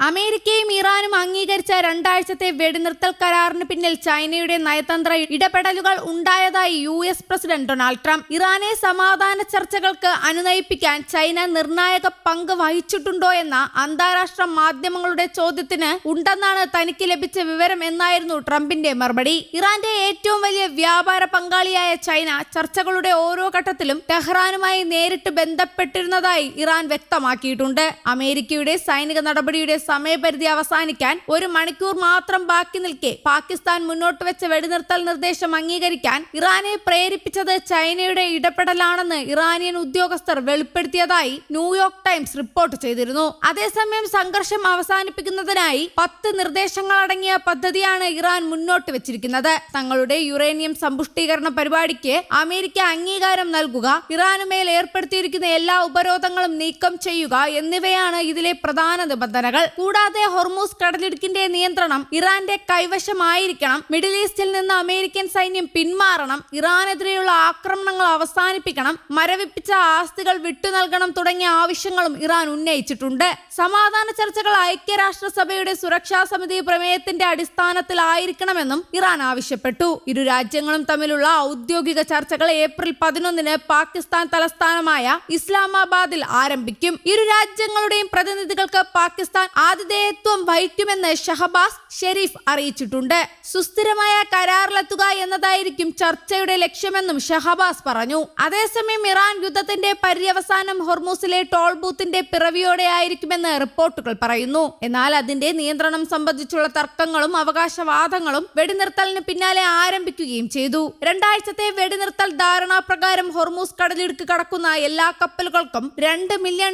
അമേരിക്കയും ഇറാനും അംഗീകരിച്ച രണ്ടാഴ്ചത്തെ വെടിനിർത്തൽ കരാറിന് പിന്നിൽ ചൈനയുടെ നയതന്ത്ര ഇടപെടലുകൾ ഉണ്ടായതായി US പ്രസിഡന്റ് ഡൊണാൾഡ് ട്രംപ്. ഇറാനെ സമാധാന ചർച്ചകൾക്ക് അനുനയിപ്പിക്കാൻ ചൈന നിർണായക പങ്ക് വഹിച്ചിട്ടുണ്ടോ എന്ന അന്താരാഷ്ട്ര മാധ്യമങ്ങളുടെ ചോദ്യത്തിന് ഉണ്ടെന്നാണ് തനിക്ക് ലഭിച്ച വിവരം എന്നായിരുന്നു ട്രംപിന്റെ മറുപടി. ഇറാന്റെ ഏറ്റവും വലിയ വ്യാപാര പങ്കാളിയായ ചൈന ചർച്ചകളുടെ ഓരോ ഘട്ടത്തിലും ടെഹ്റാനുമായി നേരിട്ട് ബന്ധപ്പെട്ടിരുന്നതായി ഇറാൻ വ്യക്തമാക്കിയിട്ടുണ്ട്. അമേരിക്കയുടെ സൈനിക നടപടിയുടെ സമയപരിധി അവസാനിക്കാൻ 1 മണിക്കൂർ മാത്രം ബാക്കി നിൽക്കെ പാകിസ്ഥാൻ മുന്നോട്ട് വെച്ച വെടിനിർത്തൽ നിർദ്ദേശം അംഗീകരിക്കാൻ ഇറാനെ പ്രേരിപ്പിച്ചത് ചൈനയുടെ ഇടപെടലാണെന്ന് ഇറാനിയൻ ഉദ്യോഗസ്ഥർ വെളിപ്പെടുത്തിയതായി ന്യൂയോർക്ക് ടൈംസ് റിപ്പോർട്ട് ചെയ്തിരുന്നു. അതേസമയം സംഘർഷം അവസാനിപ്പിക്കുന്നതിനായി 10 നിർദ്ദേശങ്ങൾ അടങ്ങിയ പദ്ധതിയാണ് ഇറാൻ മുന്നോട്ട് വെച്ചിരിക്കുന്നത്. തങ്ങളുടെ യുറേനിയം സമ്പുഷ്ടീകരണ പരിപാടിക്ക് അമേരിക്ക അംഗീകാരം നൽകുക, ഇറാനുമേൽ ഏർപ്പെടുത്തിയിരിക്കുന്ന എല്ലാ ഉപരോധങ്ങളും നീക്കം ചെയ്യുക എന്നിവയാണ് ഇതിലെ പ്രധാന നിബന്ധനകൾ. കൂടാതെ ഹോർമൂസ് കടലിടുക്കിന്റെ നിയന്ത്രണം ഇറാന്റെ കൈവശമായിരിക്കണം, മിഡിൽ ഈസ്റ്റിൽ നിന്ന് അമേരിക്കൻ സൈന്യം പിന്മാറണം, ഇറാനെതിരെയുള്ള ആക്രമണങ്ങൾ അവസാനിപ്പിക്കണം, മരവിപ്പിച്ച ആസ്തികൾ വിട്ടുനൽകണം തുടങ്ങിയ ആവശ്യങ്ങളും ഇറാൻ ഉന്നയിച്ചിട്ടുണ്ട്. സമാധാന ചർച്ചകൾ ഐക്യരാഷ്ട്രസഭയുടെ സുരക്ഷാ സമിതി പ്രമേയത്തിന്റെ അടിസ്ഥാനത്തിലായിരിക്കണമെന്നും ഇറാൻ ആവശ്യപ്പെട്ടു. ഇരു രാജ്യങ്ങളും തമ്മിലുള്ള ഔദ്യോഗിക ചർച്ചകൾ ഏപ്രിൽ 11 പാകിസ്ഥാൻ തലസ്ഥാനമായ ഇസ്ലാമാബാദിൽ ആരംഭിക്കും. ഇരു രാജ്യങ്ങളുടെയും പ്രതിനിധികൾക്ക് പാകിസ്ഥാൻ ആതിഥേയത്വം വഹിക്കുമെന്ന് ഷഹബാസ് ഷെരീഫ് അറിയിച്ചിട്ടുണ്ട്. സുസ്ഥിരമായ കരാറിലെത്തുക എന്നതായിരിക്കും ചർച്ചയുടെ ലക്ഷ്യമെന്നും ഷഹബാസ് പറഞ്ഞു. അതേസമയം ഇറാൻ യുദ്ധത്തിന്റെ പര്യവസാനം ഹോർമൂസിലെ ടോൾ ബൂത്തിന്റെ പിറവിയോടെ ആയിരിക്കുമെന്ന് റിപ്പോർട്ടുകൾ പറയുന്നു. എന്നാൽ അതിന്റെ നിയന്ത്രണം സംബന്ധിച്ചുള്ള തർക്കങ്ങളും അവകാശവാദങ്ങളും വെടിനിർത്തലിന് പിന്നാലെ ആരംഭിക്കുകയും ചെയ്തു. 2 ആഴ്ചത്തെ വെടിനിർത്തൽ ധാരണാപ്രകാരം ഹോർമൂസ് കടലിടുക്ക് കടക്കുന്ന എല്ലാ കപ്പലുകൾക്കും $2 മില്യൺ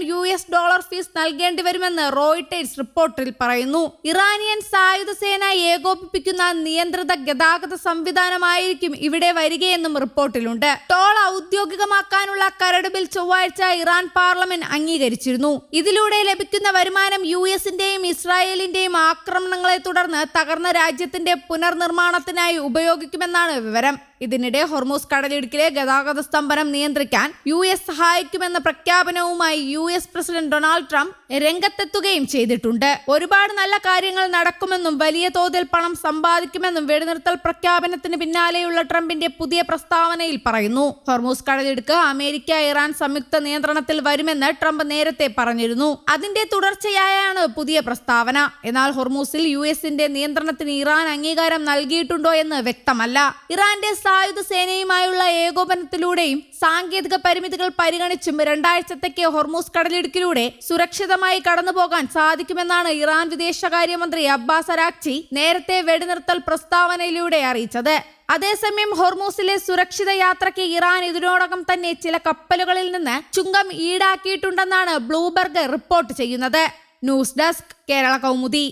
ഫീസ് നൽകേണ്ടി വരുമെന്ന് റോയിട്ടേഴ്സ് റിപ്പോർട്ടിൽ പറയുന്നു. ഇറാനിയൻ സായുധ സേന ഏകോപിപ്പിക്കുന്ന നിയന്ത്രിത ഗതാഗത സംവിധാനമായിരിക്കും ഇവിടെ വരികയെന്നും റിപ്പോർട്ടിലുണ്ട്. ടോൾ ഔദ്യോഗികമാക്കാനുള്ള കരട് ബിൽ ചൊവ്വാഴ്ച ഇറാൻ പാർലമെന്റ് അംഗീകരിച്ചിരുന്നു. ഇതിലൂടെ ലഭിക്കുന്ന വരുമാനം US-ന്റെയും ഇസ്രായേലിന്റെയും ആക്രമണങ്ങളെ തുടർന്ന് തകർന്ന രാജ്യത്തിന്റെ പുനർനിർമ്മാണത്തിനായി ഉപയോഗിക്കുമെന്നാണ് വിവരം. ഇതിനിടെ ഹോർമൂസ് കടലിടുക്കിലെ ഗതാഗത സ്തംഭനം നിയന്ത്രിക്കാൻ US സഹായിക്കുമെന്ന പ്രഖ്യാപനവുമായി US പ്രസിഡന്റ് ഡൊണാൾഡ് ട്രംപ് രംഗത്തെത്തുകയും ചെയ്തിട്ടുണ്ട്. ഒരുപാട് നല്ല കാര്യങ്ങൾ നടക്കുമെന്നും വലിയ തോതിൽ പണം സമ്പാദിക്കുമെന്നും വെടിനിർത്തൽ പ്രഖ്യാപനത്തിന് പിന്നാലെയുള്ള ട്രംപിന്റെ പുതിയ പ്രസ്താവനയിൽ പറയുന്നു. ഹോർമൂസ് കടലിടുക്ക് അമേരിക്ക ഇറാൻ സംയുക്ത നിയന്ത്രണത്തിൽ വരുമെന്ന് ട്രംപ് നേരത്തെ പറഞ്ഞിരുന്നു. അതിന്റെ തുടർച്ചയായാണ് പുതിയ പ്രസ്താവന. എന്നാൽ ഹോർമൂസിൽ US-ന്റെ നിയന്ത്രണത്തിന് ഇറാൻ അംഗീകാരം നൽകിയിട്ടുണ്ടോ എന്ന് വ്യക്തമല്ല. ഇറാന്റെ സായുധ സേനയുമായുള്ള ഏകോപനത്തിലൂടെയും സാങ്കേതിക പരിമിതികൾ പരിഗണിച്ചും 2 ആഴ്ചത്തേക്ക് ഹോർമൂസ് കടലിടുക്കിലൂടെ സുരക്ഷിതമായി കടന്നുപോകാൻ സാധിക്കുമെന്നാണ് ഇറാൻ വിദേശകാര്യമന്ത്രി അബ്ബാസ് അരാക്ചി നേരത്തെ വെടിനിർത്തൽ പ്രസ്താവനയിലൂടെ അറിയിച്ചത്. അതേസമയം ഹോർമൂസിലെ സുരക്ഷിത യാത്രയ്ക്ക് ഇറാൻ ഇതിനോടകം തന്നെ ചില കപ്പലുകളിൽ നിന്ന് ചുങ്കം ഈടാക്കിയിട്ടുണ്ടെന്നാണ് ബ്ലൂംബർഗ് റിപ്പോർട്ട് ചെയ്യുന്നത്. News desk, Kerala Kaumudi.